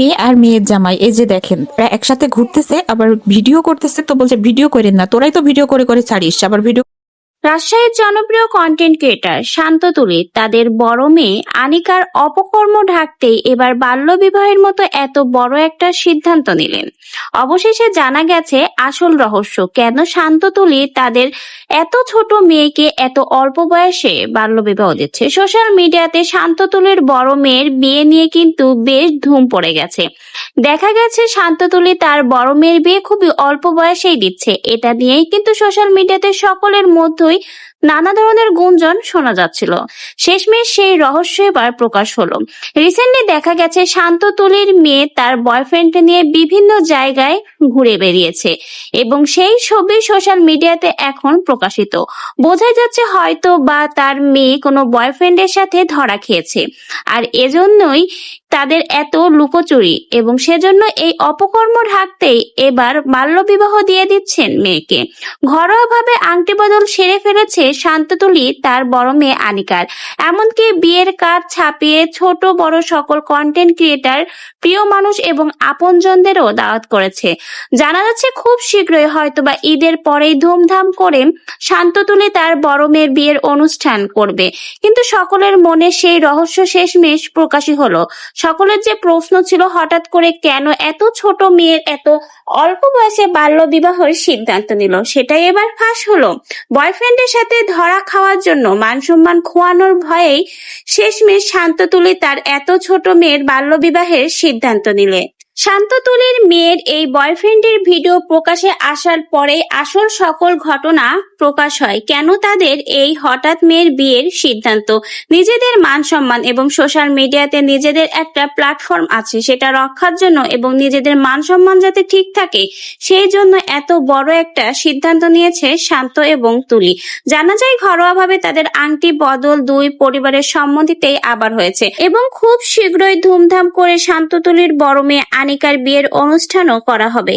মেয়ে আর মেয়ের জামাই এই যে দেখেন একসাথে ঘুরতেছে আবার ভিডিও করতেছে, তো বলছে ভিডিও করেন না, তোরাই তো ভিডিও করে করে ছাড়িস, আবার ভিডিও। রাজশাহীর জনপ্রিয় কন্টেন্ট ক্রিয়েটর শান্ত তুলি তাদের বড় মেয়ে আনিকার অপকর্ম ঢাকতেই এবার বাল্যবিবাহের মতো এত বড় একটা সিদ্ধান্ত নিলেন। অবশেষে জানা গেছে আসল রহস্য, কেন শান্ত তুলি তাদের এত ছোট মেয়েকে এত অল্প বয়সে বাল্যবিবাহ দিচ্ছে। সোশ্যাল মিডিয়াতে শান্ত তুলির বড় মেয়ের বিয়ে নিয়ে কিন্তু বেশ ধুম পড়ে গেছে। দেখা গেছে শান্ত তুলি তার বড় মেয়ের বিয়ে খুবই অল্প বয়সেই দিচ্ছে। এটা নিয়েই কিন্তু সোশ্যাল মিডিয়াতে সকলের মধ্যেই নানা ধরনের গুঞ্জন শোনা যাচ্ছিল। শেষমেশ সেই রহস্য এবার প্রকাশ হলো। রিসেন্টলি দেখা গেছে শান্ত তুলির মেয়ে তার বয়ফ্রেন্ড নিয়ে বিভিন্ন জায়গায় ঘুরে বেরিয়েছে এবং সেই ছবি সোশ্যাল মিডিয়াতে এখন প্রকাশিত। বোঝাই যাচ্ছে হয়তো বা তার মেয়ে কোনো বয়ফ্রেন্ডের সাথে ধরা খেয়েছে, আর এজন্যই তাদের এত লুকোচুরি, এবং সেজন্য এই অপকর্ম ঢাকতেই এবার বাল্যবিবাহ দিয়ে দিচ্ছেন মেয়েকে। ঘরোয়াভাবে আংটি বদল সেরে ফেলেছে শান্ততুলি তার বড় মেয়ে আনিকার। এমনকি বিয়ের কার্ড ছাপিয়ে ছোট বড় সকল কন্টেন্ট ক্রিয়েটর, প্রিয় মানুষ এবং আপনজনদেরও দাওয়াত করেছে। জানা যাচ্ছে খুব শীঘ্রই হয়তোবা ঈদের পরেই ধুমধাম করে শান্ততুলি তার বড় মেয়ের বিয়ের অনুষ্ঠান করবে। কিন্তু সকলের মনে সেই রহস্য শেষমেশ প্রকাশই হলো। সকলের যে প্রশ্ন ছিল হঠাৎ করে কেন এত ছোট মেয়ের এত অল্প বয়সে বাল্য বিবাহের সিদ্ধান্ত নিল, সেটাই এবার ফাঁস হলো। বয়ফ্রেন্ডের সাথে ধরা খাওয়ার জন্য মান সম্মান খোয়ানোর ভয়েই শেষমেশ শান্ততুলি তার এত ছোট মেয়ের বাল্য বিবাহের সিদ্ধান্ত নিলে। শান্ততুলির মেয়ের এই বয়ফ্রেন্ডের ভিডিও প্রকাশে আসার পরেই আসল সকল ঘটনা প্রকাশ হয়। কেন তাদের এই হঠাৎ মেয়ের বিয়ের সিদ্ধান্ত। নিজেদের মান সম্মান এবং সোশ্যাল মিডিয়াতে নিজেদের একটা প্ল্যাটফর্ম আছে, সেটা রক্ষার জন্য এবং নিজেদের মান সম্মান যাতে ঠিক থাকে সেই জন্য এত বড় একটা সিদ্ধান্ত নিয়েছে শান্ত এবং তুলি। জানা যায় ঘরোয়াভাবে তাদের আংটি বদল দুই পরিবারের সম্মতিতেই আবার হয়েছে এবং খুব শীঘ্রই ধুমধাম করে শান্ততুলির বড় মেয়ে আনিকার বিয়ের অনুষ্ঠানও করা হবে।